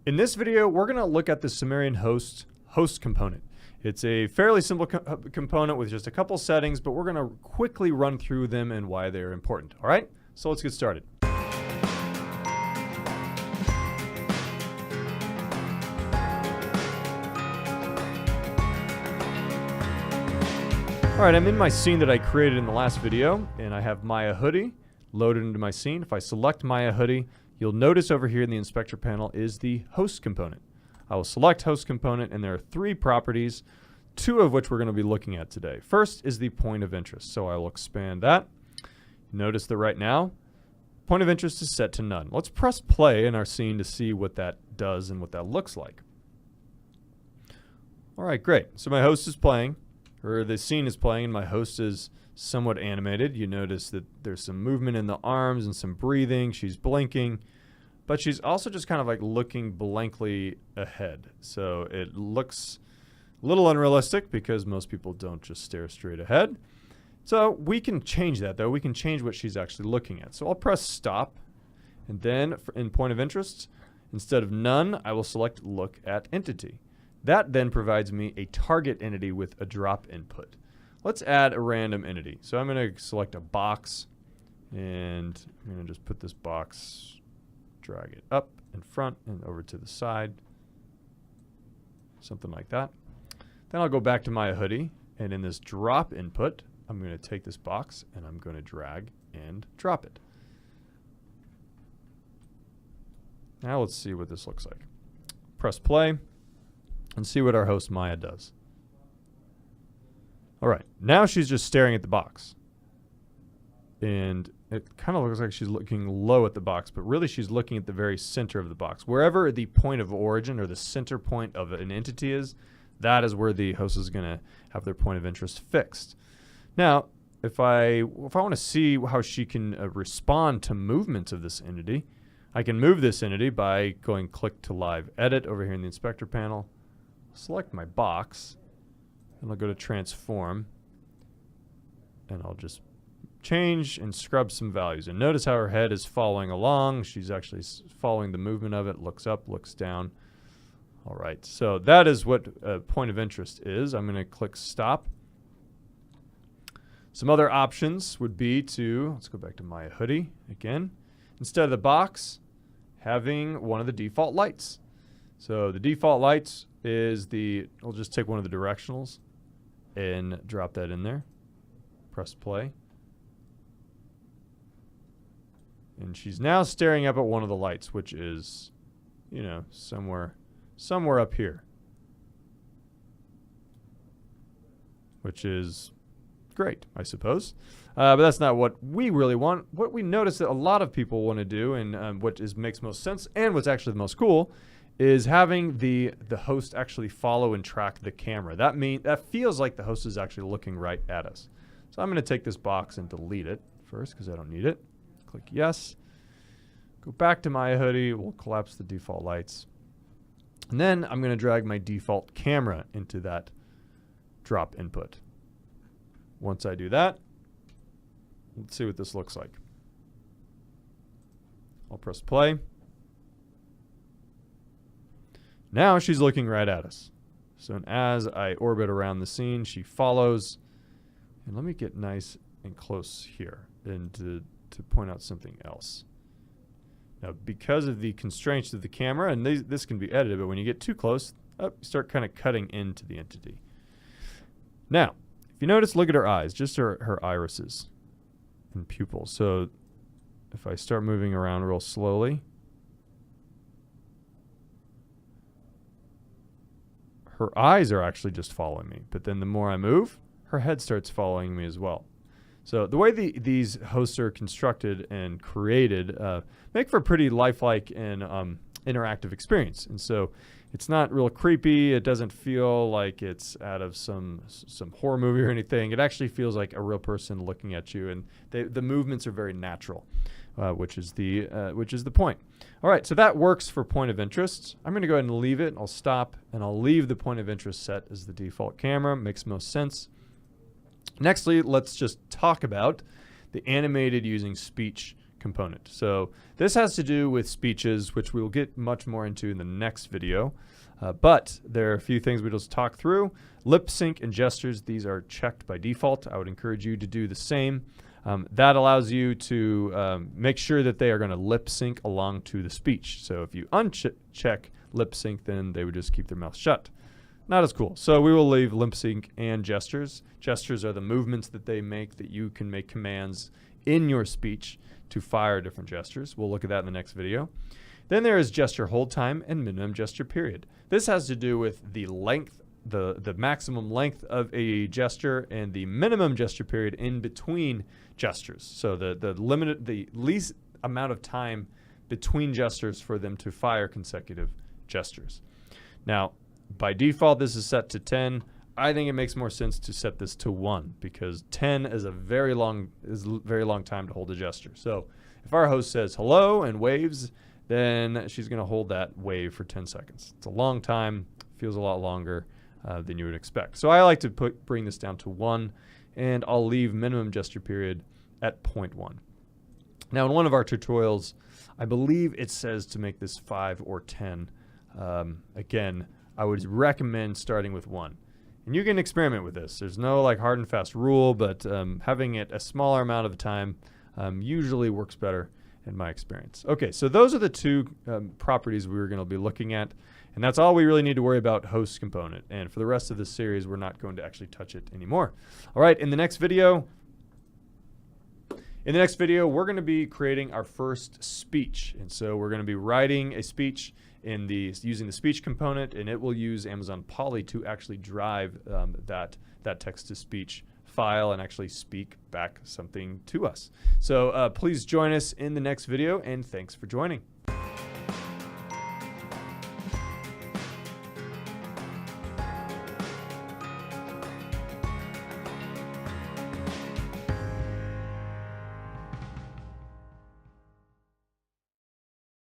In this video, we're going to look at the Sumerian host component. It's a fairly simple component with just a couple settings, but we're going to quickly run through them and why they're important. All right, so let's get started. All right, I'm in my scene that I created in the last video, and I have Maya Hoodie loaded into my scene. If I select Maya Hoodie, you'll notice over here in the inspector panel is the host component. I will select host component, and there are three properties, two of which we're going to be looking at today. First is the point of interest, so I will expand that. Notice that right now, point of interest is set to none. Let's press play in our scene to see what that does and what that looks like. All right, great. So my host is playing, or the scene is playing, and my host is somewhat animated. You notice that there's some movement in the arms and some breathing. She's blinking, but she's also just kind of like looking blankly ahead. So it looks a little unrealistic because most people don't just stare straight ahead. So we can change that, though. We can change what she's actually looking at. So I'll press stop, and then in point of interest, instead of none, I will select look at entity. That then provides me a target entity with a drop input. Let's add a random entity. So I'm going to select a box, and I'm going to just put this box, drag it up in front and over to the side, something like that. Then I'll go back to my hoodie, and in this drop input, I'm going to take this box and I'm going to drag and drop it. Now let's see what this looks like. Press play and see what our host Maya does. All right, now she's just staring at the box. And it kind of looks like she's looking low at the box, but really she's looking at the very center of the box. Wherever the point of origin or the center point of an entity is, that is where the host is going to have their point of interest fixed. Now, if I want to see how she can respond to movements of this entity, I can move this entity by going click to live edit over here in the inspector panel, select my box, and I'll go to transform, and I'll just change and scrub some values. And notice how her head is following along. She's actually following the movement of it, looks up, looks down. All right, so that is what point of interest is. I'm going to click stop. Some other options would be to, let's go back to my hoodie again. Instead of the box, having one of the default lights. So the default lights is I'll just take one of the directionals and drop that in there. Press play. And she's now staring up at one of the lights, which is, you know, somewhere up here. Which is great, I suppose. But that's not what we really want. What we notice that a lot of people want to do, and makes most sense, and what's actually the most cool, is having the host actually follow and track the camera. That feels like the host is actually looking right at us. So I'm going to take this box and delete it first because I don't need it. Click yes. Go back to my hoodie. We'll collapse the default lights. And then I'm going to drag my default camera into that drop input. Once I do that, let's see what this looks like. I'll press play. Now she's looking right at us. So as I orbit around the scene, she follows. And let me get nice and close here and to point out something else. Now, because of the constraints of the camera, and this can be edited, but when you get too close, you start kind of cutting into the entity. Now, if you notice, look at her eyes, just her irises and pupils. So if I start moving around real slowly, her eyes are actually just following me. But then the more I move, her head starts following me as well. So the way these hosts are constructed and created make for a pretty lifelike and interactive experience. And so it's not real creepy. It doesn't feel like it's out of some horror movie or anything. It actually feels like a real person looking at you, and the movements are very natural, which is the point. All right, so that works for point of interest. I'm going to go ahead and leave it. I'll stop, and I'll leave the point of interest set as the default camera. Makes most sense. Nextly, let's just talk about the animated using speech component. So this has to do with speeches, which we will get much more into in the next video. But there are a few things we just talk through. Lip sync and gestures, these are checked by default. I would encourage you to do the same. That allows you to make sure that they are going to lip sync along to the speech. So if you uncheck lip sync, then they would just keep their mouth shut. Not as cool. So we will leave lip sync and gestures. Gestures are the movements that they make that you can make commands in your speech to fire different gestures. We'll look at that in the next video. Then there is gesture hold time and minimum gesture period. This has to do with the length, the maximum length of a gesture and the minimum gesture period in between gestures. So the least amount of time between gestures for them to fire consecutive gestures. Now, by default, this is set to 10. I think it makes more sense to set this to 1 because 10 is a very long time to hold a gesture. So if our host says hello and waves, then she's going to hold that wave for 10 seconds. It's a long time, feels a lot longer than you would expect. So I like to bring this down to 1, and I'll leave minimum gesture period at 0.1. Now in one of our tutorials, I believe it says to make this 5 or 10. Again, I would recommend starting with 1. And you can experiment with this. There's no like hard and fast rule, but having it a smaller amount of time usually works better in my experience. Okay, so those are the two properties we were going to be looking at, and that's all we really need to worry about host component. And for the rest of this series, we're not going to actually touch it anymore. All right, in the next video, we're going to be creating our first speech. And so we're going to be writing a speech using the speech component, and it will use Amazon Polly to actually drive that text-to-speech file and actually speak back something to us. So please join us in the next video, and thanks for joining.